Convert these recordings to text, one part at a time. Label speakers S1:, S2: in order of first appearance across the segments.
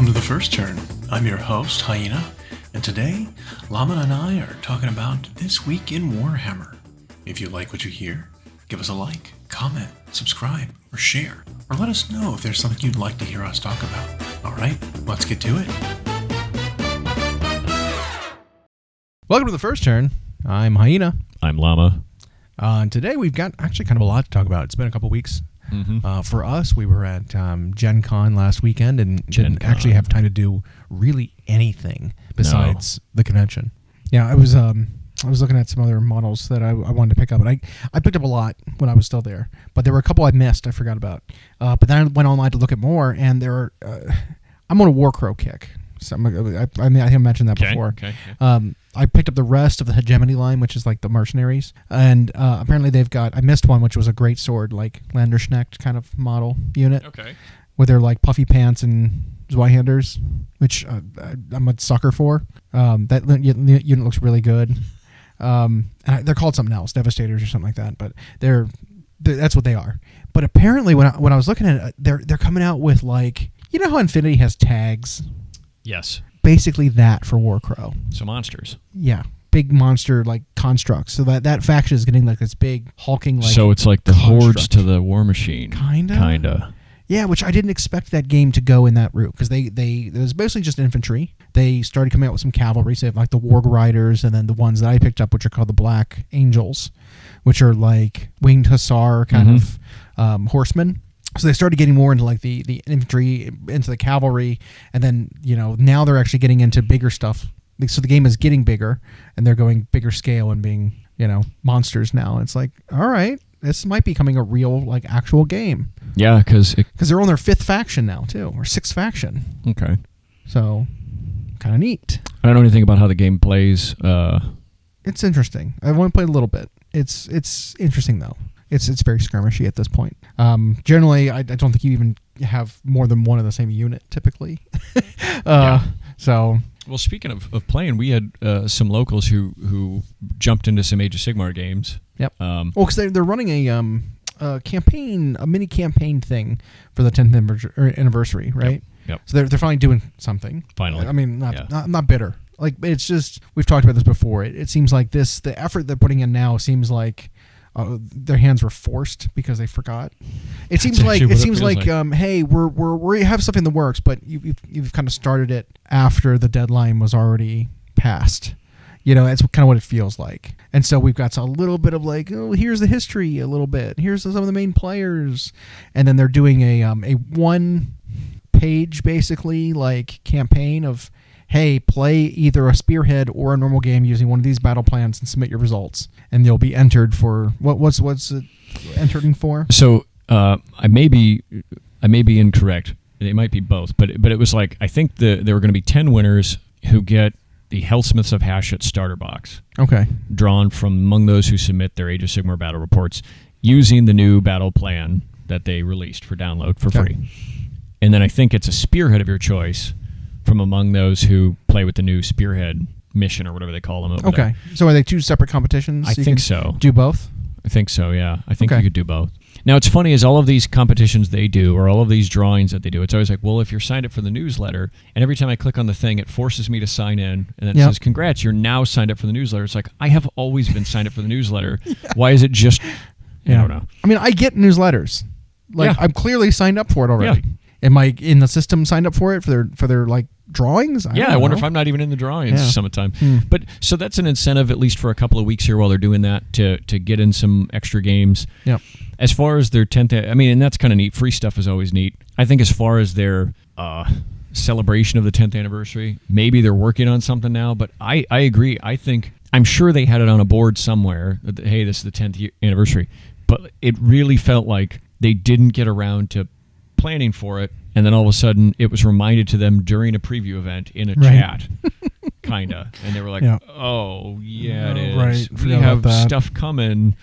S1: Welcome to The First Turn. I'm your host, Hyena, and today, Llama and I are talking about This Week in Warhammer. If you like what you hear, give us a like, comment, subscribe, or share, or let us know if there's something you'd like to hear us talk about. Alright, let's get to it.
S2: Welcome to The First Turn. I'm Hyena.
S3: I'm Llama.
S2: And today we've got actually kind of a lot to talk about. It's been a couple weeks. For us, we were at Gencon last weekend and didn't actually have time to do really anything besides the convention. Yeah, I was looking at some other models that I wanted to pick up, and I picked up a lot when I was still there, but there were a couple I missed, I forgot about. But then I went online to look at more, and there are, I'm on a Warcrow kick. So I think I mentioned that before.
S3: Okay.
S2: I picked up the rest of the hegemony line, which is like the mercenaries, and apparently they've got. I missed one, which was a great sword, like Landersknecht kind of model unit.
S3: Okay.
S2: With their like puffy pants and Zweihanders, which I'm a sucker for. That unit looks really good. And they're called something else, Devastators or something like that, but that's what they are. But apparently, when I was looking at it, they're coming out with like, you know how Infinity has tags.
S3: Yes.
S2: Basically that for Warcrow.
S3: So monsters.
S2: Yeah. Big monster like constructs. So that faction is getting like this big hulking like.
S3: So it's like the
S2: construct.
S3: hordes to the War Machine.
S2: Kinda. Yeah, which I didn't expect that game to go in that route because it was basically just infantry. They started coming out with some cavalry, so they have like the Warg Riders, and then the ones that I picked up, which are called the Black Angels, which are like winged hussar kind of horsemen. So they started getting more into like the infantry, into the cavalry, and then now they're actually getting into bigger stuff. So the game is getting bigger, and they're going bigger scale and being monsters now. It's like, all right, this might be becoming a real like actual game.
S3: Yeah, because
S2: they're on their 5th faction now too, or 6th faction.
S3: Okay.
S2: So kind of neat.
S3: I don't know anything about how the game plays.
S2: It's interesting. I've only played a little bit. It's interesting though. It's very skirmishy at this point. Generally, I don't think you even have more than one of the same unit typically. So.
S3: Well, speaking of playing, we had some locals who jumped into some Age of Sigmar games.
S2: Yep. Because they're running a campaign, a mini campaign thing for the 10th anniversary, right?
S3: Yep.
S2: So they're finally doing something.
S3: Finally.
S2: I mean, not bitter. Like it's just we've talked about this before. It seems like the effort they're putting in now seems like. Their hands were forced because they forgot. It seems like hey, we have something in the works, but you've kind of started it after the deadline was already passed. That's kind of what it feels like. And so we've got a little bit of like, oh, here's the history a little bit. Here's some of the main players, and then they're doing a 1-page basically like campaign of. Hey, play either a spearhead or a normal game using one of these battle plans and submit your results, and you'll be entered for what's it entering for? So
S3: I may be incorrect. It might be both, but it was like I think there were going to be 10 winners who get the Hellsmiths of Hashut starter box.
S2: Okay. Drawn
S3: from among those who submit their Age of Sigmar battle reports using the new battle plan that they released for download for free, and then I think it's a spearhead of your choice. From among those who play with the new Spearhead mission or whatever they call them over there.
S2: So are they 2 separate competitions?
S3: I think so.
S2: Do both?
S3: I think so, yeah. I think you could do both. Now, it's funny is all of these competitions they do or all of these drawings that they do, it's always like, well, if you're signed up for the newsletter, and every time I click on the thing, it forces me to sign in, and then it says, congrats, you're now signed up for the newsletter. It's like, I have always been signed up for the newsletter. Why is it just... I don't know.
S2: I mean, I get newsletters. Like, I'm clearly signed up for it already. Yeah. Am I in the system signed up for it for their like drawings?
S3: I wonder if I'm not even in the drawings some of the time. But so that's an incentive at least for a couple of weeks here while they're doing that to get in some extra games.
S2: Yeah.
S3: As far as their 10th, I mean, and that's kind of neat. Free stuff is always neat. I think as far as their celebration of the 10th anniversary, maybe they're working on something now. But I agree. I'm sure they had it on a board somewhere. That, hey, this is the 10th anniversary. But it really felt like they didn't get around to planning for it, and then all of a sudden it was reminded to them during a preview event in a chat, kinda, and they were like, "Oh yeah, it is.
S2: Right.
S3: We have stuff coming."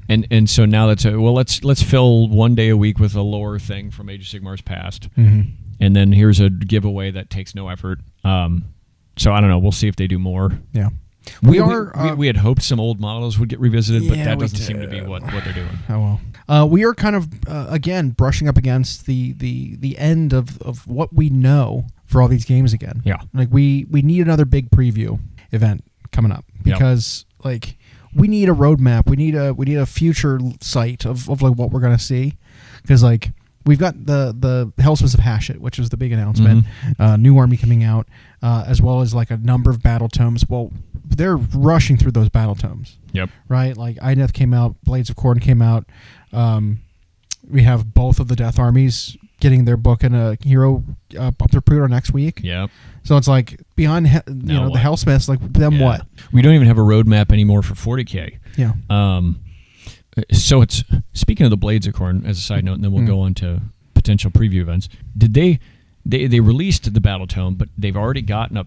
S3: And so now let's fill one day a week with a lore thing from Age of Sigmar's past, and then here's a giveaway that takes no effort. So I don't know. We'll see if they do more.
S2: Yeah.
S3: We had hoped some old models would get revisited, but that doesn't seem to be what they're doing.
S2: Oh well. we are kind of again brushing up against the end of what we know for all these games again.
S3: Yeah.
S2: Like we need another big preview event coming up because like we need a roadmap. We need a future sight of like what we're gonna see, because like we've got the Hellsmiths of Hashut, which was the big announcement, new army coming out, as well as like a number of battle tomes. Well, they're rushing through those battle tomes.
S3: Yep.
S2: Right? Like Ideth came out, Blades of Khorne came out. We have both of the Death Armies getting their book and a hero up their pre-order next week.
S3: Yep.
S2: So it's like beyond the Hellsmiths, like them what?
S3: We don't even have a roadmap anymore for 40K.
S2: Yeah.
S3: So it's speaking of the Blades of Khorne as a side note, and then we'll go on to potential preview events. Did they released the battle tome, but they've already gotten a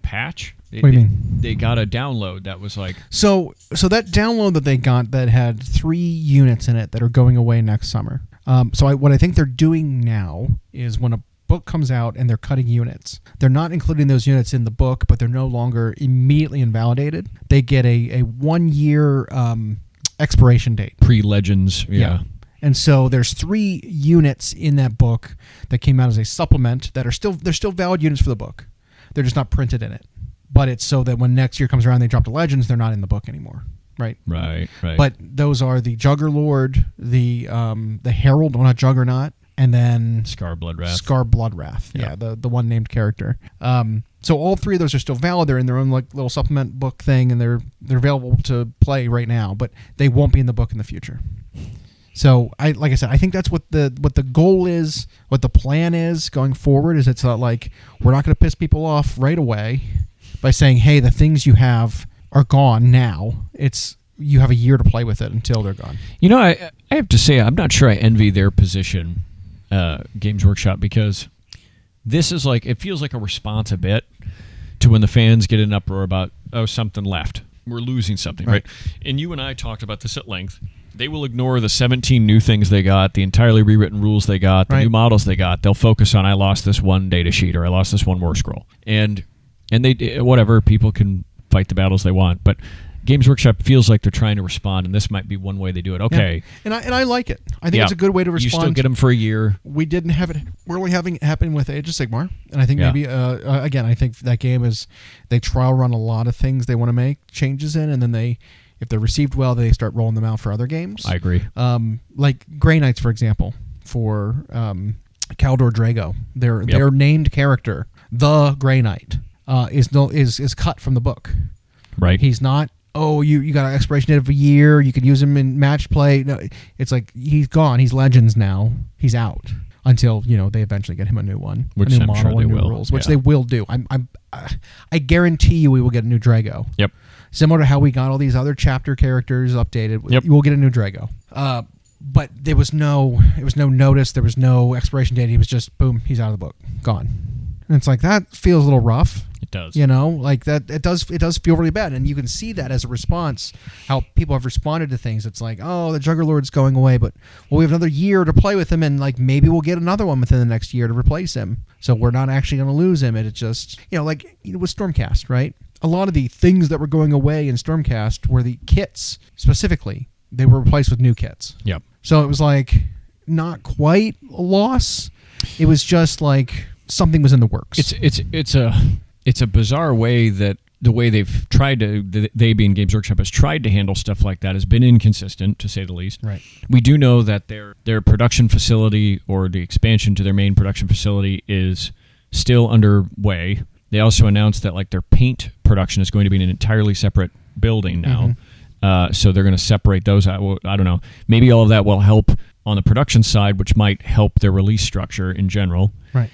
S3: patch?
S2: What do you mean?
S3: They got a download that was like
S2: so that download that they got that had 3 units in it that are going away next summer. What I think they're doing now is when a book comes out and they're cutting units, they're not including those units in the book, but they're no longer immediately invalidated. They get a 1-year expiration date.
S3: pre-legends. Yeah.
S2: And so there's 3 units in that book that came out as a supplement that they're still valid units for the book. They're just not printed in it. But it's so that when next year comes around, they drop the legends, they're not in the book anymore. Right. But those are the Juggerlord, the Herald, well, not Juggernaut, and then
S3: Scar Bloodwrath.
S2: Yeah, the one named character. So all 3 of those are still valid. They're in their own like little supplement book thing, and they're available to play right now, but they won't be in the book in the future. So like I said, I think that's what the goal is, what the plan is going forward. Is it's not like we're not going to piss people off right away by saying, hey, the things you have are gone now. It's you have a year to play with it until they're gone.
S3: You know, I have to say, I'm not sure I envy their position, Games Workshop, because this is like, it feels like a response a bit to when the fans get an uproar about, something left. We're losing something, right? And you and I talked about this at length. They will ignore the 17 new things they got, the entirely rewritten rules they got, the new models they got. They'll focus on, I lost this one data sheet, or I lost this one war scroll. And they, whatever, people can fight the battles they want, but Games Workshop feels like they're trying to respond, and this might be one way they do it. Okay.
S2: Yeah. And I like it. I think it's a good way to respond.
S3: You still get them for a year.
S2: We didn't have it. We're only having it happen with Age of Sigmar. And I think maybe, again, I think that game is, they trial run a lot of things they want to make changes in, and then if they're received well, they start rolling them out for other games.
S3: I agree.
S2: Like Grey Knights, for example, for Kaldor Drago. Their named character, the Grey Knight, is cut from the book.
S3: Right.
S2: He's not, you got an expiration date of a year, you can use him in match play. No, it's like he's gone. He's Legends now. He's out until they eventually get him a new one,
S3: which
S2: a new
S3: I'm
S2: model,
S3: sure they
S2: new
S3: will.
S2: rules, which they will do. I guarantee you we will get a new Drago.
S3: Yep.
S2: Similar to how we got all these other chapter characters updated.
S3: Yep.
S2: We'll get a new Drago. But there was no notice. There was no expiration date. He was just boom. He's out of the book, gone. And it's like that feels a little rough.
S3: It does.
S2: Like that. It does feel really bad, and you can see that as a response how people have responded to things. It's like, the Juggerlord's going away, but we have another year to play with him, and like maybe we'll get another one within the next year to replace him. So we're not actually going to lose him. And it's just with Stormcast, right? A lot of the things that were going away in Stormcast were the kits specifically. They were replaced with new kits.
S3: Yep.
S2: So it was like not quite a loss. It was just like something was in the works.
S3: It's a bizarre way that the way they've tried to, they being Games Workshop, has tried to handle stuff like that has been inconsistent, to say the least.
S2: Right.
S3: We do know that their production facility, or the expansion to their main production facility, is still underway. They also announced that like their paint production is going to be in an entirely separate building now. Mm-hmm. So they're going to separate those out. Well, I don't know. Maybe all of that will help on the production side, which might help their release structure in general.
S2: Right.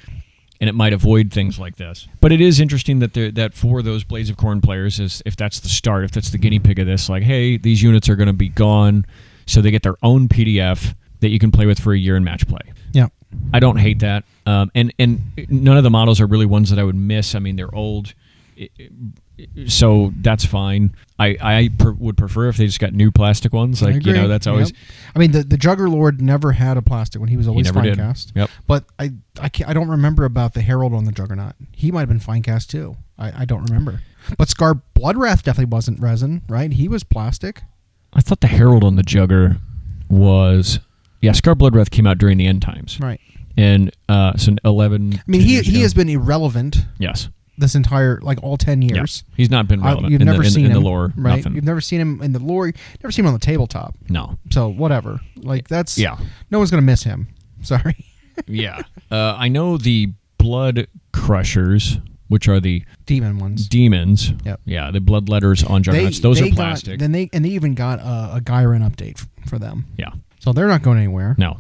S3: And it might avoid things like this. But it is interesting that for those Blades of Khorne players, is if that's the start, if that's the guinea pig of this, like, hey, these units are going to be gone, so they get their own PDF that you can play with for a year in match play.
S2: Yeah.
S3: I don't hate that. And none of the models are really ones that I would miss. I mean, they're old, so that's fine. I would prefer if they just got new plastic ones. Like, that's always...
S2: Yep. I mean, the Juggerlord never had a plastic one. He was always Finecast.
S3: Yep.
S2: But I don't remember about the Herald on the Juggernaut. He might have been Finecast too. I don't remember. But Scar Bloodwrath definitely wasn't resin, right? He was plastic.
S3: I thought the Herald on the Jugger was Scar Bloodwrath came out during the end times,
S2: Right.
S3: and so 11.
S2: I mean, he has been irrelevant.
S3: Yes.
S2: This entire all 10 years.
S3: Yeah. He's not been relevant.
S2: You've never seen
S3: in
S2: him
S3: the lore.
S2: right?
S3: Nothing.
S2: You've never seen him in the lore. Never seen him on the tabletop.
S3: No.
S2: So whatever. That's
S3: Yeah.
S2: No one's gonna miss him. Sorry.
S3: Yeah. I know the Blood Crushers, which are the
S2: Demon ones.
S3: demons.
S2: Yep.
S3: Yeah, the blood letters on juggernauts. Those are plastic.
S2: They even got a Gyron update for them.
S3: Yeah.
S2: So they're not going anywhere.
S3: No.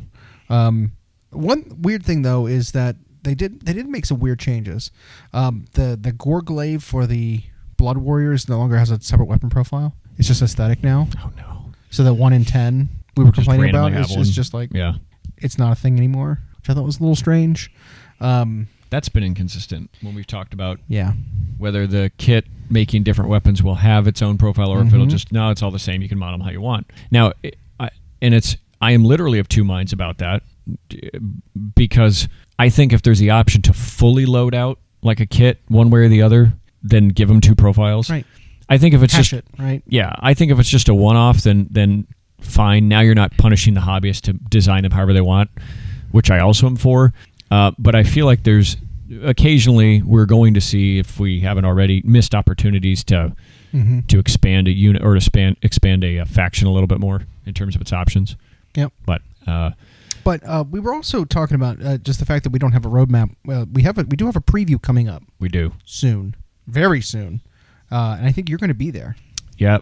S2: One weird thing though is that they did make some weird changes. The Gorglaive for the Blood Warriors no longer has a separate weapon profile. It's just aesthetic now.
S3: Oh no.
S2: So that 1 in 10 we were
S3: Just
S2: complaining about
S3: randomly have
S2: is
S3: one.
S2: just like
S3: Yeah.
S2: it's not a thing anymore, which I thought was a little strange.
S3: That's been inconsistent when we've talked about
S2: Yeah.
S3: whether the kit making different weapons will have its own profile or if it'll just it's all the same. You can mod them how you want. Now, I am literally of two minds about that because I think if there's the option to fully load out like a kit one way or the other, then give them two profiles.
S2: Right.
S3: I think if it's
S2: Hash
S3: just
S2: it, right?
S3: Yeah, I think if it's just a one-off, then fine. Now you're not punishing the hobbyist to design them however they want, which I also am for. But I feel like there's occasionally we're going to see, if we haven't already, missed opportunities to expand a unit or to expand a faction a little bit more in terms of its options.
S2: Yep.
S3: But
S2: we were also talking about just the fact that we don't have a roadmap. We do have a preview coming up
S3: we do.
S2: soon, very soon, and I think you're going to be there.
S3: Yeah.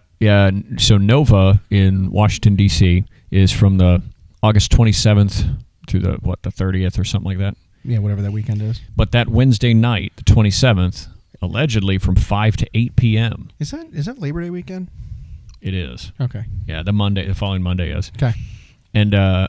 S3: So Nova in Washington D.C. is from the August 27th through the 30th or something like that.
S2: Yeah, whatever that weekend is.
S3: But that Wednesday night, the 27th, allegedly from 5 to 8 p.m.
S2: Is that Labor Day weekend?
S3: It is.
S2: Okay.
S3: Yeah, the following Monday is.
S2: Okay.
S3: And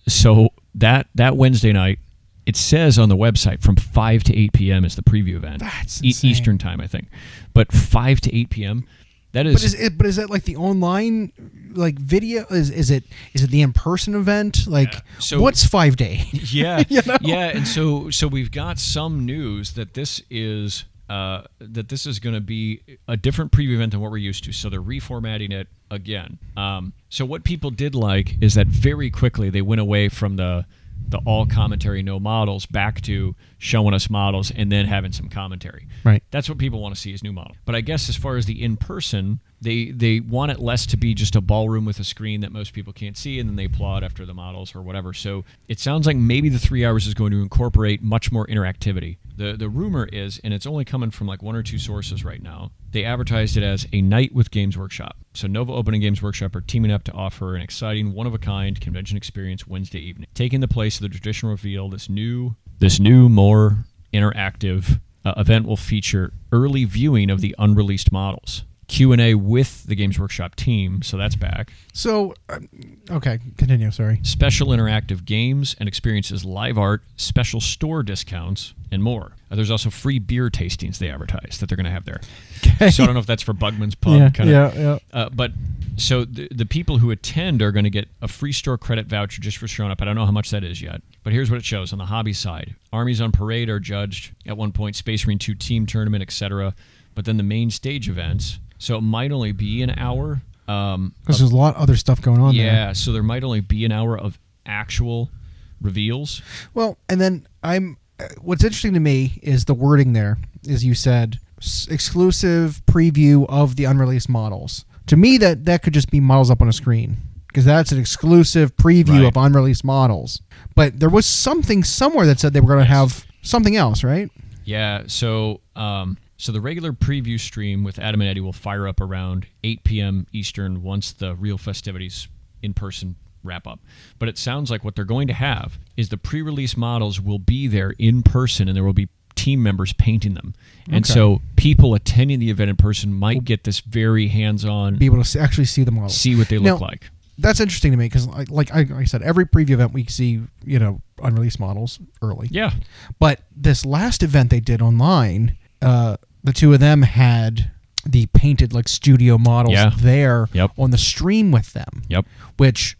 S3: so that Wednesday night, it says on the website from 5 to 8 p.m. is the preview event.
S2: That's insane.
S3: Eastern time, I think. But 5 to 8 p.m., that is...
S2: But is that like the online video? Is it the in-person event?
S3: So
S2: what's 5 day?
S3: Yeah.
S2: You know?
S3: Yeah, and so we've got some news that this is going to be a different preview event than what we're used to. So they're reformatting it again. So what people did like is that very quickly they went away from the all commentary, no models, back to showing us models and then having some commentary.
S2: Right.
S3: That's what people want to see is new model. But I guess as far as the in-person, they want it less to be just a ballroom with a screen that most people can't see, and then they applaud after the models or whatever. So it sounds like maybe the 3 hours is going to incorporate much more interactivity. The rumor is, and it's only coming from like one or two sources right now, they advertised it as a night with Games Workshop. So Nova Open and Games Workshop are teaming up to offer an exciting, one-of-a-kind convention experience Wednesday evening, taking the place of the traditional reveal. This new, more interactive event will feature early viewing of the unreleased models, Q&A with the Games Workshop team, so that's back.
S2: So, okay, continue, sorry.
S3: Special interactive games and experiences, live art, special store discounts, and more. There's also free beer tastings they advertise that they're going to have there.
S2: Okay.
S3: So I don't know if that's for Bugman's Pub.
S2: Yeah.
S3: But so the people who attend are going to get a free store credit voucher just for showing up. I don't know how much that is yet. But here's what it shows on the hobby side. Armies on Parade are judged at one point, Space Marine 2 team tournament, etc. But then the main stage events... So it might only be an hour.
S2: Because there's a lot of other stuff going on there.
S3: Yeah, so there might only be an hour of actual reveals.
S2: Well, and then what's interesting to me is the wording there, is you said exclusive preview of the unreleased models. To me, that could just be models up on a screen, because that's an exclusive preview of unreleased models. But there was something somewhere that said they were going to have something else, right?
S3: Yeah, so... So the regular preview stream with Adam and Eddie will fire up around 8 p.m. Eastern once the real festivities in person wrap up. But it sounds like what they're going to have is the pre-release models will be there in person, and there will be team members painting them. And so people attending the event in person might get this very hands-on...
S2: Be able to actually see the models.
S3: See what they look like.
S2: That's interesting to me because, like I said, every preview event we see, unreleased models early.
S3: Yeah.
S2: But this last event they did online... the two of them had the painted studio models there on the stream with them.
S3: Yep.
S2: Which,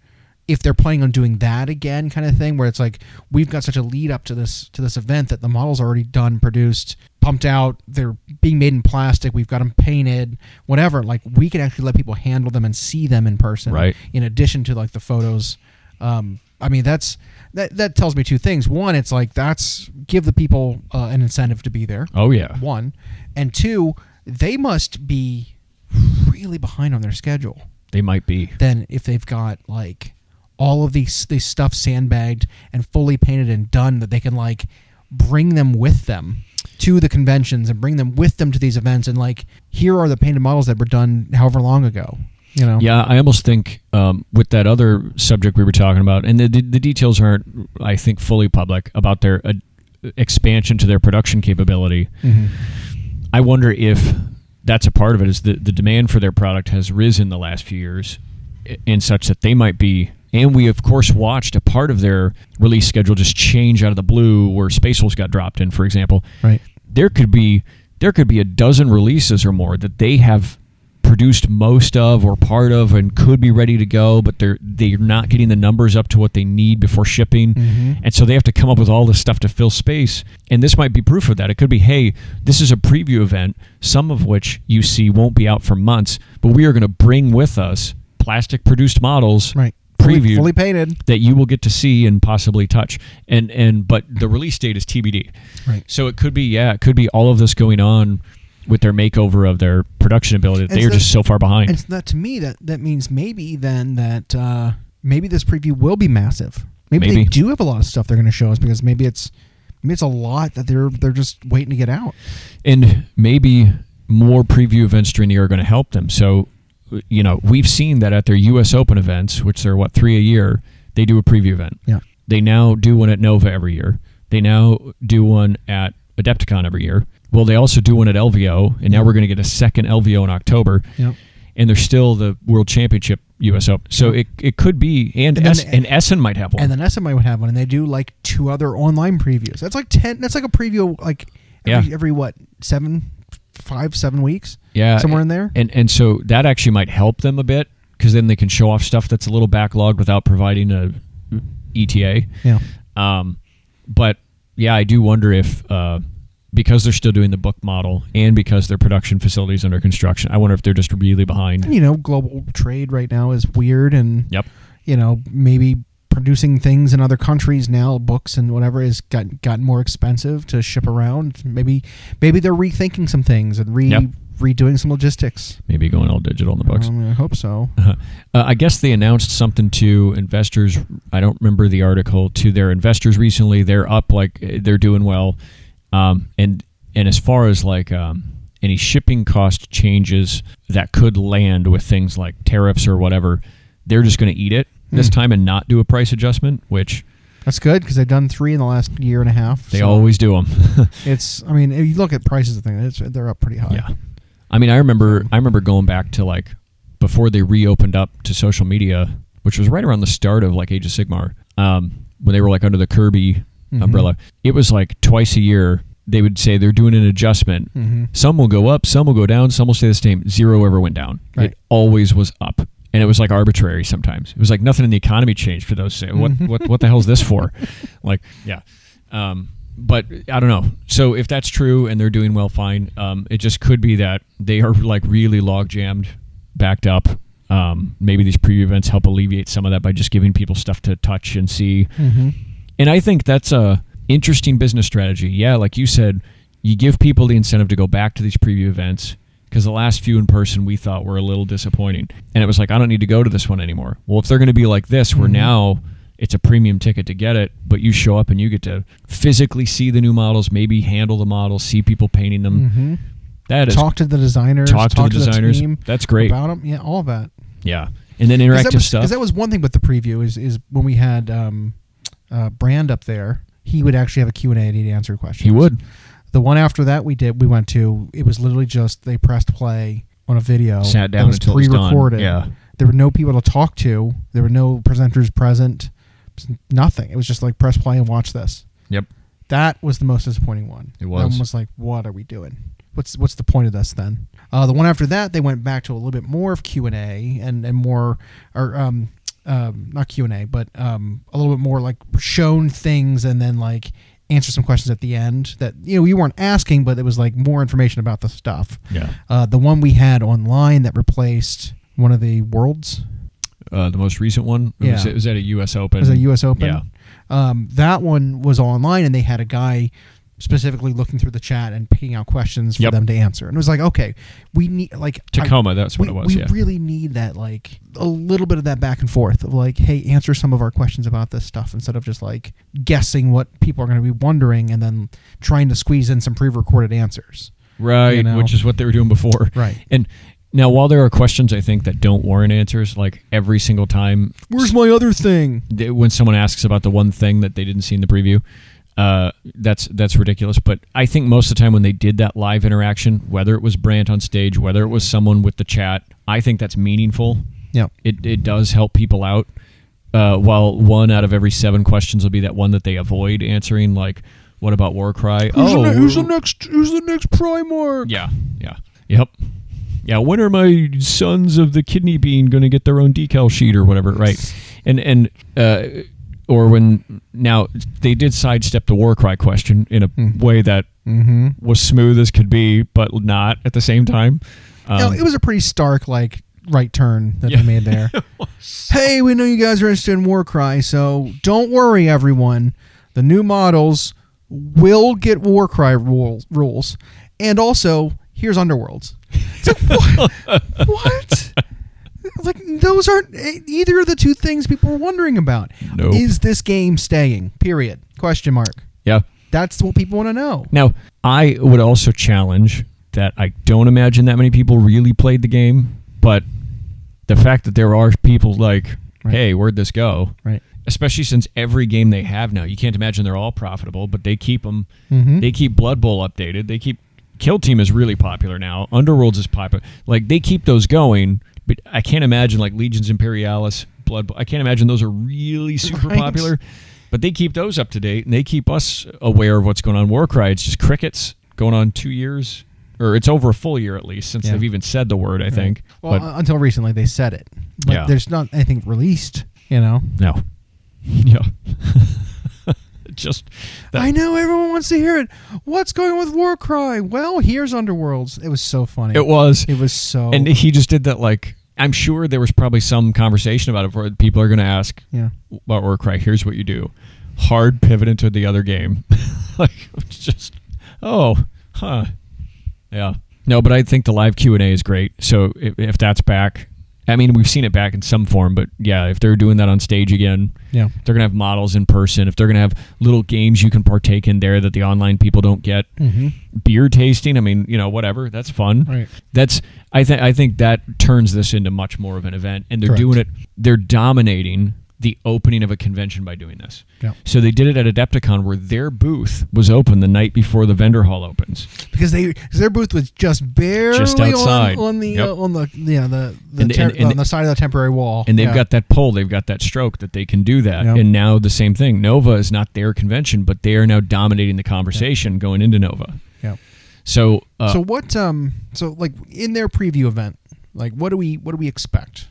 S2: if they're planning on doing that again, kind of thing, where it's like we've got such a lead up to this event that the model's already done, produced, pumped out. They're being made in plastic. We've got them painted, whatever. Like, we can actually let people handle them and see them in person.
S3: Right.
S2: In addition to like the photos. I mean, that tells me two things. One, it's like, that's give the people an incentive to be there.
S3: Oh yeah.
S2: One, and two, they must be really behind on their schedule.
S3: They might be.
S2: Then if they've got like all of these stuff sandbagged and fully painted and done, that they can like bring them with them to the conventions and bring them with them to these events, and like, here are the painted models that were done however long ago. You know?
S3: Yeah, I almost think with that other subject we were talking about, and the details aren't, I think, fully public about their expansion to their production capability.
S2: Mm-hmm.
S3: I wonder if that's a part of it, is the demand for their product has risen the last few years in such that they might be, and we of course watched a part of their release schedule just change out of the blue where Space Wolves got dropped in, for example.
S2: Right.
S3: There could be a dozen releases or more that they have produced most of or part of and could be ready to go, but they're not getting the numbers up to what they need before shipping.
S2: Mm-hmm.
S3: And so they have to come up with all this stuff to fill space. And this might be proof of that. It could be, hey, this is a preview event, some of which you see won't be out for months, but we are going to bring with us plastic produced models,
S2: Right.
S3: previewed,
S2: Fully painted,
S3: that you will get to see and possibly touch. But the release date is TBD.
S2: Right.
S3: So it could be all of this going on with their makeover of their production ability. They are just so far behind.
S2: And that, to me, that means maybe then that maybe this preview will be massive. Maybe they do have a lot of stuff they're going to show us, because maybe it's a lot that they're just waiting to get out.
S3: And maybe more preview events during the year are going to help them. So, you know, we've seen that at their U.S. Open events, which are 3 a year, they do a preview event.
S2: Yeah.
S3: They now do one at Nova every year. They now do one at Adepticon every year. Well, they also do one at LVO, and now we're going to get a second LVO in October.
S2: Yep.
S3: And there's still the World Championship U.S. Open. So it could be, and Essen might have one.
S2: And then Essen might have one, and they do like 2 other online previews. That's like 10. That's like a preview, like every what, 7 weeks?
S3: Yeah,
S2: somewhere in there.
S3: And so that actually might help them a bit, because then they can show off stuff that's a little backlogged without providing a ETA.
S2: Yeah.
S3: But yeah, I do wonder if because they're still doing the book model and because their production facilities under construction, I wonder if they're just really behind.
S2: You know, global trade right now is weird, and
S3: yep.
S2: You know, maybe producing things in other countries now, books and whatever, has gotten more expensive to ship around. Maybe they're rethinking some things and redoing some logistics.
S3: Maybe going all digital in the books.
S2: I hope so.
S3: I guess they announced something to investors. I don't remember the article. To their investors recently, they're up, like they're doing well. And as far as like any shipping cost changes that could land with things like tariffs or whatever, they're just going to eat it this time and not do a price adjustment, which
S2: that's good, because they've done 3 in the last year and a half.
S3: They always do them.
S2: It's, I mean, if you look at prices of things, they're up pretty high.
S3: Yeah. I mean, I remember going back to like before they reopened up to social media, which was right around the start of like Age of Sigmar, when they were like under the Kirby umbrella. It was like twice a year they would say they're doing an adjustment. Some will go up, some will go down, some will stay the same. 0 ever went down.
S2: Right.
S3: It always was up. And it was like arbitrary sometimes. It was like nothing in the economy changed for those. What the hell is this for? Like, yeah. But I don't know. So if that's true and they're doing well, fine. It just could be that they are like really log jammed, backed up. Maybe these preview events help alleviate some of that by just giving people stuff to touch and see. And I think that's a interesting business strategy. Yeah, like you said, you give people the incentive to go back to these preview events, because the last few in person we thought were a little disappointing. And it was like, I don't need to go to this one anymore. Well, if they're going to be like this, where now it's a premium ticket to get it, but you show up and you get to physically see the new models, maybe handle the models, see people painting them. That is,
S2: talk to the designers.
S3: Talk to the designers.
S2: Team.
S3: That's great.
S2: About them. Yeah, all of that.
S3: Yeah. And then interactive stuff.
S2: Because that was one thing with the preview is when we had Brand up there, he would actually have a Q&A and he'd answer questions.
S3: He would.
S2: The one after that we went to, it was literally just they pressed play on a video.
S3: Sat down until it was
S2: pre-recorded.
S3: done. Yeah.
S2: There were no people to talk to. There were no presenters present. Nothing. It was just like press play and watch this.
S3: Yep.
S2: That was the most disappointing one.
S3: It was.
S2: That one was like, what are we doing? What's the point of this then? The one after that, they went back to a little bit more of Q&A and more, or not Q&A, but a little bit more like shown things and then like answer some questions at the end that you weren't asking, but it was like more information about the stuff.
S3: Yeah.
S2: The one we had online that replaced one of the worlds.
S3: The most recent one?
S2: Yeah.
S3: It was at a U.S. Open.
S2: It was a U.S. Open.
S3: Yeah.
S2: That one was online, and they had a guy specifically looking through the chat and picking out questions for them to answer. And it was like, okay, we need
S3: Tacoma, that's what it was.
S2: We really need that, like a little bit of that back and forth of like, hey, answer some of our questions about this stuff instead of just like guessing what people are going to be wondering and then trying to squeeze in some pre-recorded answers.
S3: Right, which is what they were doing before.
S2: Right.
S3: And now, while there are questions, I think, that don't warrant answers, like every single time.
S2: Where's my other thing?
S3: When someone asks about the one thing that they didn't see in the preview, that's ridiculous. But I think most of the time when they did that live interaction, whether it was Brant on stage, whether it was someone with the chat, I think that's meaningful.
S2: Yeah.
S3: It does help people out. While 1 out of every 7 questions will be that one that they avoid answering, like, what about Warcry?
S2: Who's the next Primarch?
S3: Yeah. Yep. Yeah, when are my sons of the kidney bean going to get their own decal sheet or whatever, right? And or when now they did sidestep the Warcry question in a way that was smooth as could be, but not at the same time.
S2: It was a pretty stark right turn that they made there. Hey, we know you guys are interested in Warcry, so don't worry, everyone. The new models will get Warcry rules, and also here's Underworlds. It's like, what? Like, those aren't either of the two things people were wondering about.
S3: Nope.
S2: Is this game staying? Period. Question mark.
S3: Yeah.
S2: That's what people want to know.
S3: Now, I would also challenge that I don't imagine that many people really played the game, but the fact that there are people like, hey, where'd this go?
S2: Right.
S3: Especially since every game they have now, you can't imagine they're all profitable, but they keep them. They keep Blood Bowl updated. They keep Kill Team is really popular now. Underworlds is popular. Like, they keep those going, but I can't imagine like Legions Imperialis, Blood Bowl. I can't imagine those are really super popular, but they keep those up to date and they keep us aware of what's going on. Warcry, it's just crickets going on 2 years, or it's over a full year at least since they've even said the word, I think.
S2: Well, until recently they said it. But there's not anything released, No.
S3: Yeah. Just that.
S2: I know everyone wants to hear it. What's going on with Warcry? Well, here's Underworlds. It was so funny.
S3: It was
S2: so.
S3: And he just did that. Like, I'm sure there was probably some conversation about it where people are going to ask about Warcry. Here's what you do: hard pivot into the other game. Like, it's just yeah. No, but I think the live Q&A is great. So if that's back. I mean, we've seen it back in some form, but yeah, if they're doing that on stage again, they're going to have models in person. If they're going to have little games you can partake in there that the online people don't get, beer tasting, I mean, whatever, that's fun.
S2: Right.
S3: I think that turns this into much more of an event, and they're doing it. They're dominating the opening of a convention by doing this.
S2: Yeah.
S3: So they did it at Adepticon, where their booth was open the night before the vendor hall opens.
S2: Because their booth was just barely
S3: outside
S2: on the side of the temporary wall.
S3: And they've got that pull, they've got that stroke that they can do that.
S2: Yep.
S3: And now the same thing. Nova is not their convention, but they are now dominating the conversation going into Nova.
S2: Yeah.
S3: So
S2: what like in their preview event, like what do we expect?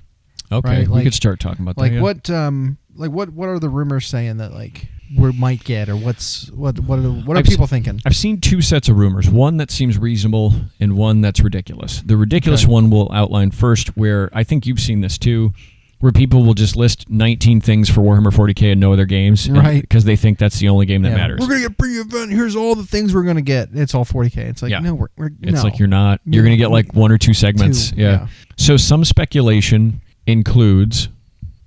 S3: Okay,
S2: right?
S3: we could start talking about that.
S2: What are the rumors saying that like we might get, or what are people thinking?
S3: I've seen 2 sets of rumors. One that seems reasonable and one that's ridiculous. The ridiculous one we'll outline first, where I think you've seen this too, where people will just list 19 things for Warhammer 40K and no other games,
S2: right?
S3: Because they think that's the only game that matters.
S2: We're gonna get pre-event. Here's all the things we're gonna get. It's all 40K. It's like no,
S3: it's like you're not. You're gonna get like 1 or 2 segments. Yeah. So some speculation includes,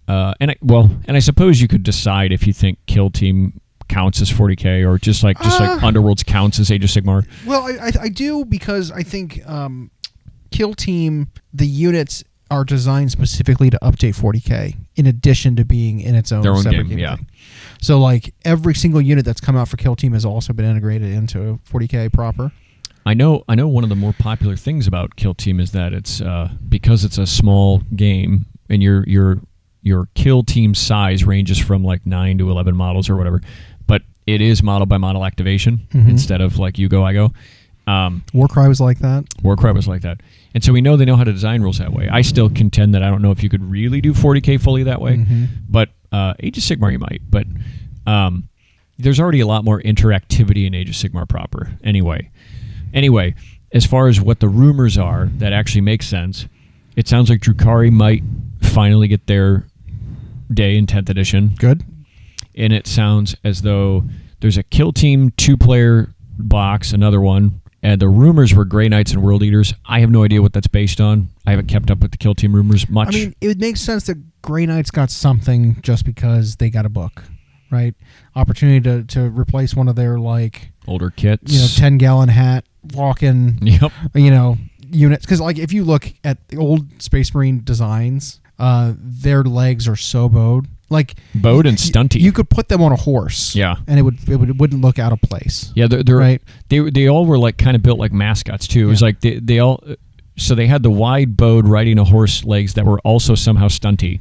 S3: and I suppose you could decide if you think Kill Team counts as 40K or just like Underworlds counts as Age of Sigmar.
S2: Well, I do, because I think Kill Team, the units are designed specifically to update 40K in addition to being in its own separate game.
S3: Yeah.
S2: So like every single unit that's come out for Kill Team has also been integrated into 40K proper.
S3: I know one of the more popular things about Kill Team is that it's because it's a small game and your Kill Team size ranges from like 9 to 11 models or whatever, but it is model by model activation instead of like you go I go.
S2: Warcry was like that.
S3: Warcry was like that, and so we know they know how to design rules that way. I still contend that I don't know if you could really do 40K fully that way, but Age of Sigmar you might. But there's already a lot more interactivity in Age of Sigmar proper. Anyway, as far as what the rumors are that actually makes sense, it sounds like Drukhari might finally get their day in 10th edition.
S2: Good.
S3: And it sounds as though there's a Kill Team 2-player box, another one, and the rumors were Grey Knights and World Eaters. I have no idea what that's based on. I haven't kept up with the Kill Team rumors much.
S2: I mean, it would make sense that Grey Knights got something just because they got a book, right? Opportunity to replace one of their, like,
S3: older kits.
S2: 10-gallon hat, walk-in,
S3: Yep.
S2: Units. Because, like, if you look at the old Space Marine designs, their legs are so bowed. Like,
S3: bowed and stunty.
S2: You could put them on a horse.
S3: Yeah.
S2: And it wouldn't look out of place.
S3: Yeah, they're
S2: right.
S3: They all were like kind of built like mascots too. It was like they all, so they had the wide bowed riding a horse legs that were also somehow stunty,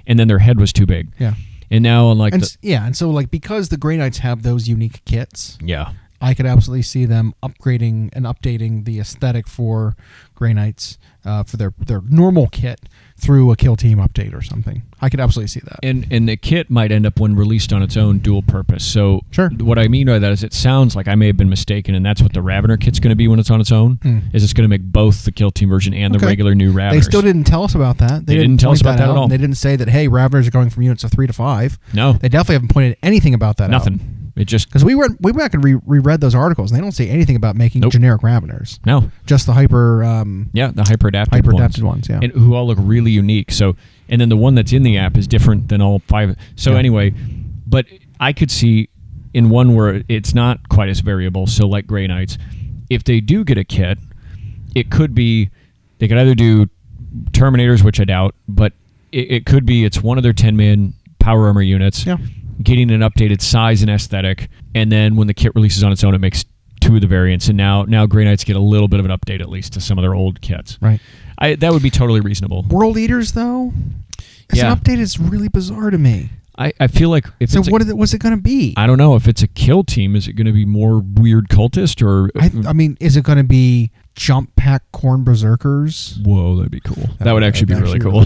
S3: and then their head was too big.
S2: Yeah.
S3: And now on
S2: and so like because the Grey Knights have those unique kits.
S3: Yeah.
S2: I could absolutely see them upgrading and updating the aesthetic for Grey Knights for their normal kit through a Kill Team update or something. I could absolutely see that.
S3: And the kit might end up, when released on its own, dual purpose. So
S2: sure.
S3: What I mean by that is it sounds like I may have been mistaken, and that's what the Ravener kit's going to be when it's on its own, is it's going to make both the Kill Team version and the regular new Raveners.
S2: They still didn't tell us about that.
S3: They didn't tell us about that at all.
S2: They didn't say that, hey, Raveners are going from units of 3 to 5.
S3: No.
S2: They definitely haven't pointed anything about that out.
S3: Nothing. It just,
S2: because we went back and reread those articles, and they don't say anything about making generic Raveners.
S3: No,
S2: just the hyper.
S3: The hyper adapted
S2: ones. Yeah,
S3: and who all look really unique. So, and then the one that's in the app is different than all 5. So anyway, but I could see in one where it's not quite as variable. So like Grey Knights, if they do get a kit, it could be they could either do Terminators, which I doubt, but it could be it's one of their 10-man power armor units.
S2: Yeah.
S3: Getting an updated size and aesthetic, and then when the kit releases on its own, it makes 2 of the variants, and now Grey Knights get a little bit of an update at least to some of their old kits.
S2: Right.
S3: That would be totally reasonable.
S2: World Eaters, though, as an update is really bizarre to me.
S3: I feel like if
S2: so. What's it going to be?
S3: I don't know. If it's a Kill Team, is it going to be more weird cultist or?
S2: I mean, is it going to be Jump Pack Corn Berserkers?
S3: Whoa, that'd be cool. That would actually be really cool.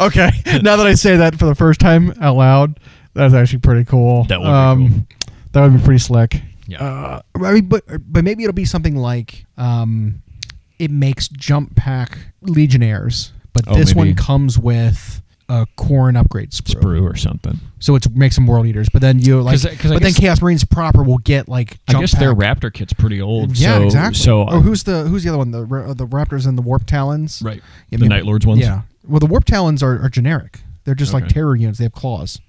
S2: Okay, now that I say that for the first time out loud. That's actually pretty cool.
S3: That would be cool.
S2: That would be pretty slick.
S3: Yeah.
S2: I mean, but maybe it'll be something like it makes Jump Pack Legionnaires, but this one comes with a Corn upgrade sprue
S3: or something.
S2: So it makes them World Eaters, but then then Chaos Marines proper will get like.
S3: I guess their Raptor kit's pretty old.
S2: Yeah,
S3: so,
S2: exactly.
S3: So
S2: who's the other one? The Raptors and the Warp Talons.
S3: Right. The Night Lords ones.
S2: Yeah. Well, the Warp Talons are generic. They're just like terror units. They have claws.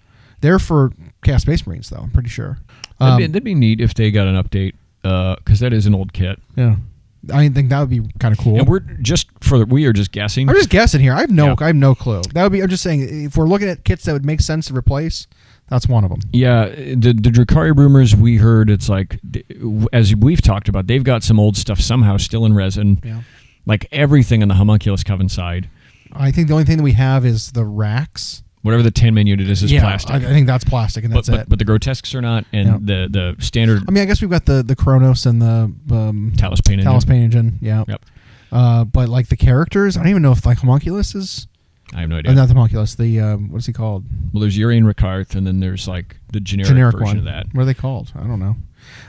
S2: They're for Chaos Space Marines, though. I'm pretty sure.
S3: That'd be neat if they got an update, because that is an old kit.
S2: Yeah, I think that would be kind of cool.
S3: And we are just guessing.
S2: I'm just guessing here. I have no clue. That would be. I'm just saying, if we're looking at kits that would make sense to replace, that's one of them.
S3: Yeah, the Drukhari rumors we heard. It's like, as we've talked about, they've got some old stuff somehow still in resin.
S2: Yeah,
S3: like everything on the Homunculus Coven side.
S2: I think the only thing that we have is the racks.
S3: Whatever the 10-man unit is plastic.
S2: I think that's plastic, and that's it.
S3: But the grotesques are not, and the standard.
S2: I mean, I guess we've got the Kronos and the
S3: Talos Pain Engine.
S2: Yeah.
S3: Yep.
S2: But like the characters, I don't even know if like Homunculus is.
S3: I have no idea.
S2: Not the Homunculus. The what's he called?
S3: Well, there's Urian Rakarth, and then there's like the generic version
S2: one
S3: of that.
S2: What are they called? I don't know.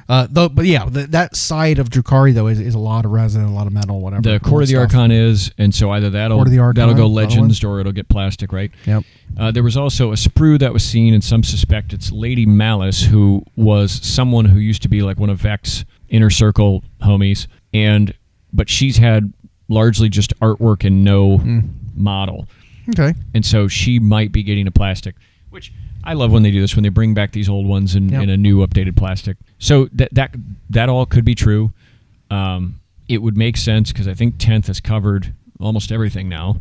S2: That side of Drukhari though is a lot of resin, a lot of metal, whatever.
S3: The Court of the Archon is, and so either that'll go Legends or it'll get plastic, right?
S2: Yep.
S3: There was also a sprue that was seen, and some suspect it's Lady Malice, who was someone who used to be like one of Vec's Inner Circle homies, but she's had largely just artwork and no model.
S2: Okay.
S3: And so she might be getting a plastic, which I love when they do this, when they bring back these old ones in a new updated plastic. So that all could be true. It would make sense because I think 10th has covered almost everything now.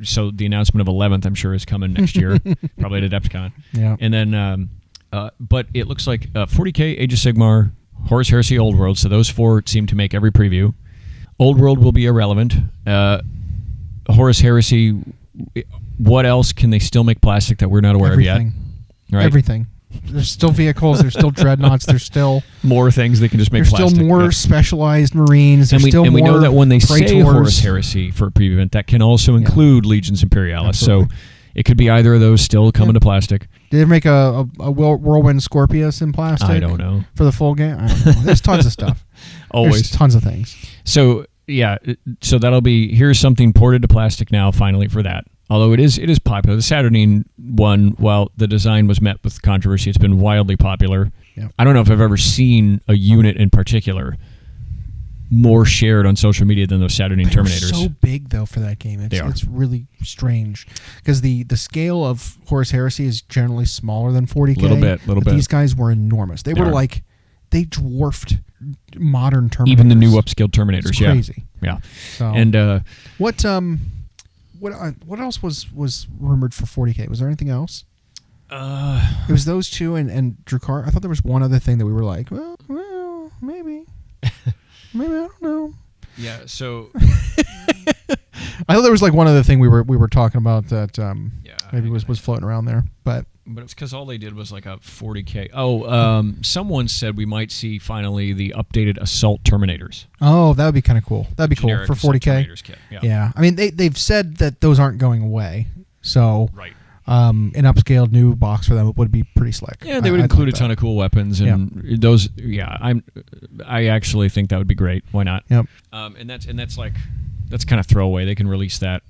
S3: So the announcement of 11th, I'm sure, is coming next year, probably at AdeptCon.
S2: Yeah.
S3: And then, but it looks like 40K, Age of Sigmar, Horus Heresy, Old World. So those 4 seem to make every preview. Old World will be irrelevant. Horus Heresy. What else can they still make plastic that we're not aware of yet? Right?
S2: Everything. There's still vehicles. There's still dreadnoughts. There's still
S3: more things they can just make plastic.
S2: There's still more specialized Marines.
S3: And we know that when they say Horus Heresy for a preview event, that can also include Legions Imperialis.
S2: Absolutely.
S3: So It could be either of those still coming to plastic.
S2: Did they make a Whirlwind Scorpius in plastic?
S3: I don't know.
S2: For the full game? I don't know. There's tons of stuff.
S3: Always.
S2: There's tons of things.
S3: So, yeah, so that'll be, here's something ported to plastic now, finally, for that. Although it is popular. The Saturnine one, while the design was met with controversy, it's been wildly popular.
S2: Yep.
S3: I don't know if I've ever seen a unit in particular more shared on social media than those Saturnine Terminators.
S2: They're so big, though, for that game. It's really strange. Because the scale of Horus Heresy is generally smaller than 40K.
S3: Little bit.
S2: These guys were enormous. They dwarfed modern Terminators.
S3: Even the new upscaled Terminators,
S2: it's crazy.
S3: Yeah.
S2: So,
S3: And
S2: what else was rumored for 40K? Was there anything else? It was those two and Drakkar. I thought there was one other thing that we were like, well, maybe. Maybe, I don't know.
S3: yeah, so
S2: I thought there was like one other thing we were talking about that maybe was floating around there, but
S3: it's because all they did was like a 40K. Oh, someone said we might see finally the updated Assault Terminators.
S2: oh, that would be kind of cool. That'd be
S3: Generic
S2: cool for
S3: Assault
S2: 40K.
S3: Terminators kit.
S2: Yeah, I mean they've said that those aren't going away, so
S3: Right.
S2: an upscaled new box for them would be pretty slick.
S3: Yeah, they would
S2: I'd
S3: include
S2: like
S3: a ton of cool weapons and those. Yeah, I actually think that would be great. Why not?
S2: Yep.
S3: And that's kind of throwaway. They can release that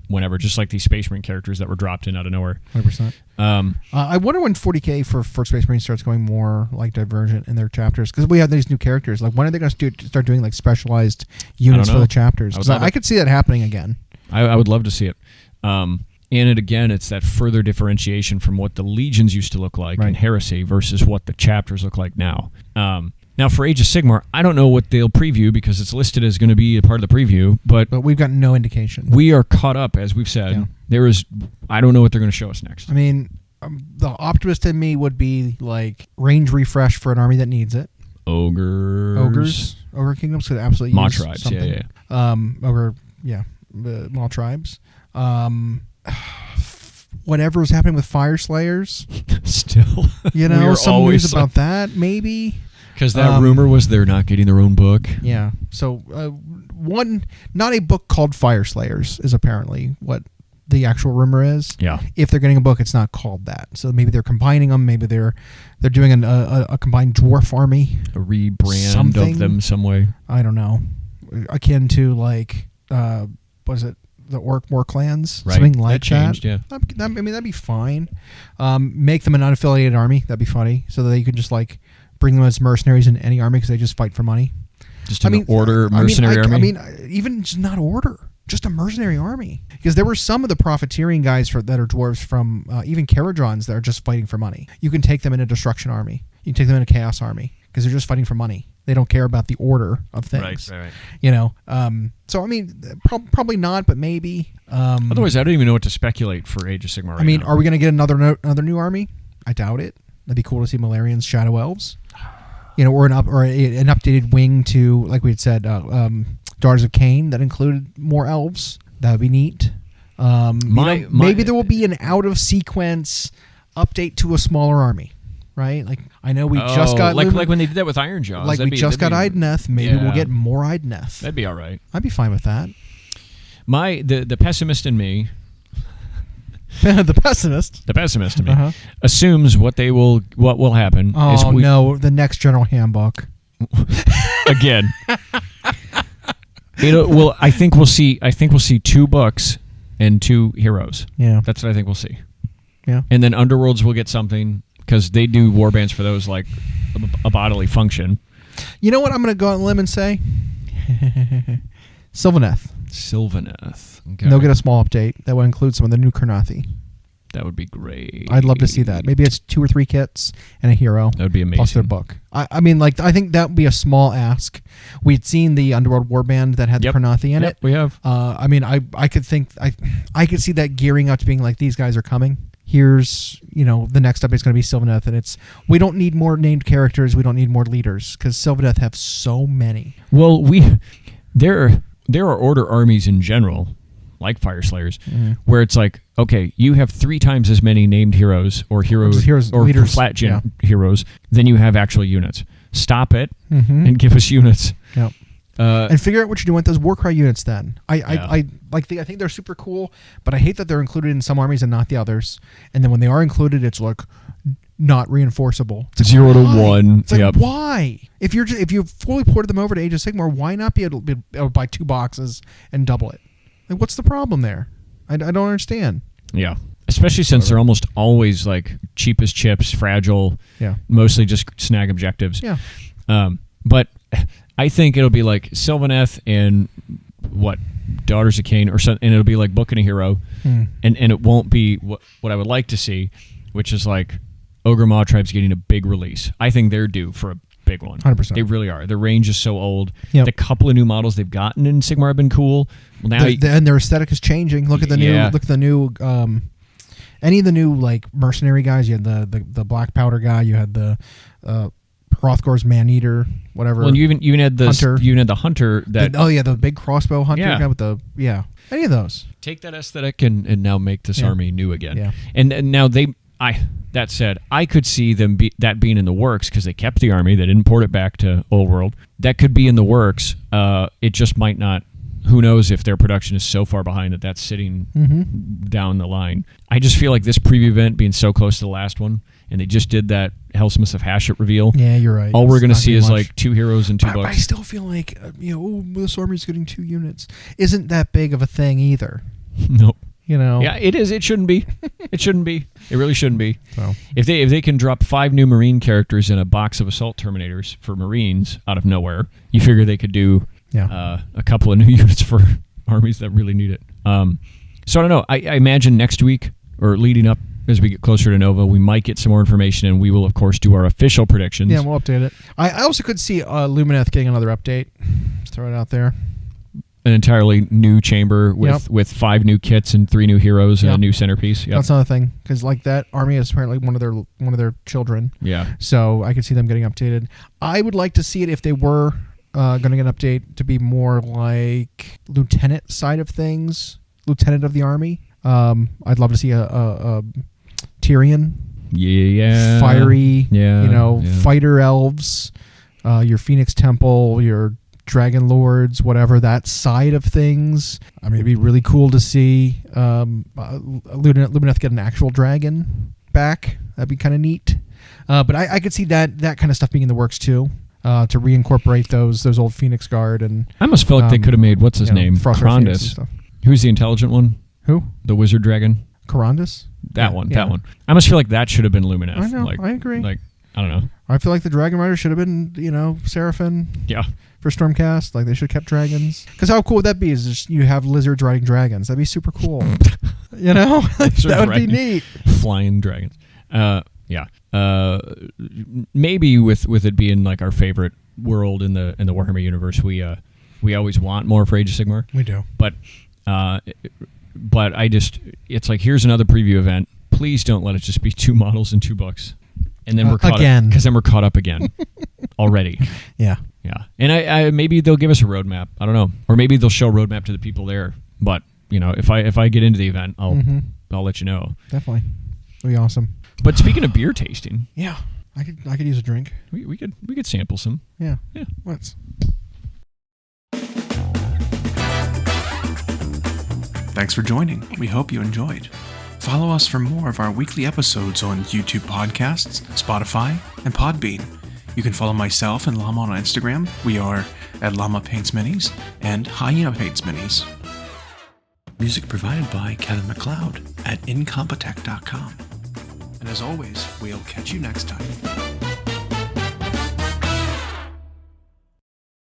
S3: whenever, just like these Space Marine characters that were dropped in out of nowhere.
S2: 100%. I wonder when 40K for Space Marine starts going more like Divergent in their chapters, because we have these new characters. Like, when are they going to start doing like specialized units for the chapters? Because I could see that happening again.
S3: I would love to see it. And again, it's that further differentiation from what the Legions used to look like in Heresy versus what the chapters look like now. Now, for Age of Sigmar, I don't know what they'll preview because it's listed as going to be a part of the preview, but
S2: we've got no indication.
S3: We are caught up, as we've said. Yeah. I don't know what they're going to show us next.
S2: I mean, the optimist in me would be like range refresh for an army that needs it. Ogre Kingdoms could absolutely
S3: Maw
S2: use
S3: tribes,
S2: something. Maw tribes. Whatever's happening with Fire Slayers.
S3: Still.
S2: Some news about that, maybe.
S3: Because that rumor was they're not getting their own book.
S2: Yeah. So, not a book called Fire Slayers is apparently what the actual rumor is.
S3: Yeah.
S2: If they're getting a book, it's not called that. So maybe they're combining them. Maybe they're doing a combined dwarf army.
S3: A rebrand of them some way.
S2: I don't know. Akin to like, what is it? The Orc War clans,
S3: right.
S2: Something like
S3: that. Changed,
S2: yeah. That'd be fine. Make them an unaffiliated army. That'd be funny. So that you could just like bring them as mercenaries in any army because they just fight for money.
S3: Just an order mercenary army.
S2: I mean, even just not order, just a mercenary army. Because there were some of the profiteering guys that are dwarves from even Caradrons that are just fighting for money. You can take them in a destruction army. You can take them in a chaos army because they're just fighting for money. They don't care about the order of things. Right. So I mean, probably not, but maybe.
S3: Otherwise, I don't even know what to speculate for Age of Sigmar.
S2: I mean, are we going to get another new army? I doubt it. That'd be cool to see Malarian's Shadow Elves. Or an updated wing to, like we had said, Daughters of Cain that included more elves. That would be neat. Maybe there will be an out of sequence update to a smaller army. Right, like I know we just got
S3: like when they did that with Iron Jaws.
S2: Like we just got Idneth. Maybe we'll get more Idneth.
S3: That'd be all right.
S2: I'd be fine with that.
S3: The pessimist in me,
S2: the pessimist
S3: in me, assumes what will happen.
S2: Oh no, the next General Handbook
S3: again. I think we'll see 2 books and 2 heroes.
S2: Yeah,
S3: that's what I think we'll see.
S2: Yeah,
S3: and then Underworlds will get something. Because they do warbands for those like a bodily function.
S2: You know what I'm going to go out on a limb and say? Sylvaneth.
S3: Okay.
S2: They'll get a small update that will include some of the new Karnathi.
S3: That would be great.
S2: I'd love to see that. Maybe it's 2 or 3 kits and a hero.
S3: That would be amazing.
S2: Plus their book. I mean, like, I think that would be a small ask. We'd seen the Underworld Warband that had the Karnathi in it.
S3: We have.
S2: I mean, I could could see that gearing up to being like, these guys are coming. Here's, the next update is going to be Sylvaneth, and we don't need more named characters. We don't need more leaders because Sylvaneth have so many.
S3: Well, there are order armies in general, like Fire Slayers, where it's like, okay, you have 3 times as many named heroes or leaders, flat gen heroes than you have actual units. Stop it and give us units.
S2: Yep. and figure out what you're doing with those Warcry units. Then
S3: Yeah.
S2: I think they're super cool, but I hate that they're included in some armies and not the others. And then when they are included, it's like not reinforceable. It's like,
S3: 0 to
S2: why?
S3: 1.
S2: It's like,
S3: Yep.
S2: why? If you've fully ported them over to Age of Sigmar, why not be able to buy 2 boxes and double it? Like, what's the problem there? I don't understand.
S3: Yeah. Especially since they're almost always like cheap as chips, fragile,
S2: Yeah.
S3: mostly just snag objectives.
S2: Yeah.
S3: But I think it'll be like Sylvaneth and Daughters of Cain or something, and it'll be like Book and a Hero, and it won't be what I would like to see, which is like Ogre Maw Tribe's getting a big release. I think they're due for a big one.
S2: 100%.
S3: They really are. The range is so old.
S2: Yep.
S3: The couple of new models they've gotten in Sigmar have been cool. Well, now
S2: And their aesthetic is changing. Look at the new any of the new like mercenary guys. You had the black powder guy. You had the Hrothgor's Man-Eater, whatever.
S3: well, and you even had the
S2: Hunter.
S3: hunter that
S2: the big crossbow hunter
S3: Yeah.
S2: guy with any of those.
S3: take that aesthetic and now make this
S2: Yeah.
S3: army new again.
S2: Yeah.
S3: And now that said, I could see them being in the works because they kept the army. They didn't port it back to Old World. That could be in the works. It just might not. Who knows if their production is so far behind that that's sitting down the line. I just feel like this preview event being so close to the last one, and they just did that Hellsmiths of Hashut reveal.
S2: Yeah, you're right.
S3: All we're going to
S2: It's not
S3: see
S2: too
S3: is
S2: much.
S3: like 2 heroes and 2
S2: But I
S3: books.
S2: still feel like this army's getting 2 units. Isn't that big of a thing either?
S3: Nope.
S2: You know.
S3: Yeah, it is. It shouldn't be. It shouldn't be. It really shouldn't be.
S2: So.
S3: If they can drop 5 new Marine characters in a box of Assault Terminators for Marines out of nowhere, you figure they could do a couple of new units for armies that really need it. So I don't know. I imagine next week or leading up as we get closer to Nova, we might get some more information, and we will of course do our official predictions.
S2: Yeah, we'll update it. I also could see Lumineth getting another update. Just throw it out there.
S3: An entirely new chamber with 5 new kits and 3 new heroes and a new centerpiece. Yep.
S2: That's another thing, because like that army is apparently one of their children.
S3: Yeah.
S2: So I could see them getting updated. I would like to see it if they were going to get an update to be more like lieutenant side of things, lieutenant of the army. I'd love to see a Tyrion.
S3: Yeah.
S2: Fiery.
S3: Yeah.
S2: Fighter elves, your Phoenix Temple, your Dragon Lords, whatever, that side of things. I mean, it'd be really cool to see Lumineth get an actual dragon back. That'd be kind of neat. But I could see that kind of stuff being in the works too, to reincorporate those old Phoenix Guard. And
S3: I almost felt like they could have made, what's his name?
S2: Frostwolf Phoenix and
S3: Karandus.
S2: stuff.
S3: Who's the intelligent one?
S2: Who?
S3: The wizard dragon?
S2: Karandus?
S3: That one. I almost feel like that should have been Lumineth.
S2: I know, I agree.
S3: Like, I don't know.
S2: I feel like the Dragon Rider should have been, Seraphim.
S3: Yeah.
S2: For Stormcast, like they should have kept dragons. Because how cool would that be? Is just you have lizards riding dragons? That'd be super cool. That would be neat.
S3: Flying dragons. Yeah. Maybe with it being like our favorite world in the Warhammer universe, we always want more for Age of Sigmar.
S2: We do.
S3: But it's like, here's another preview event. Please don't let it just be 2 models and 2 books. And then we're caught
S2: again.
S3: up. Because then we're caught up again. Already.
S2: Yeah.
S3: Yeah. And I maybe they'll give us a roadmap. I don't know. Or maybe they'll show a roadmap to the people there. But, if I get into the event, I'll let you know.
S2: Definitely. That'd be awesome.
S3: But speaking of beer tasting.
S2: Yeah. I could use a drink.
S3: We could sample some.
S2: Yeah.
S3: Yeah.
S2: Let's.
S1: Thanks for joining. We hope you enjoyed. Follow us for more of our weekly episodes on YouTube Podcasts, Spotify, and Podbean. You can follow myself and Llama on Instagram. We are at Llama Paints Minis and Hyena Paints Minis. Music provided by Kevin MacLeod at incompetech.com. And as always, we'll catch you next time.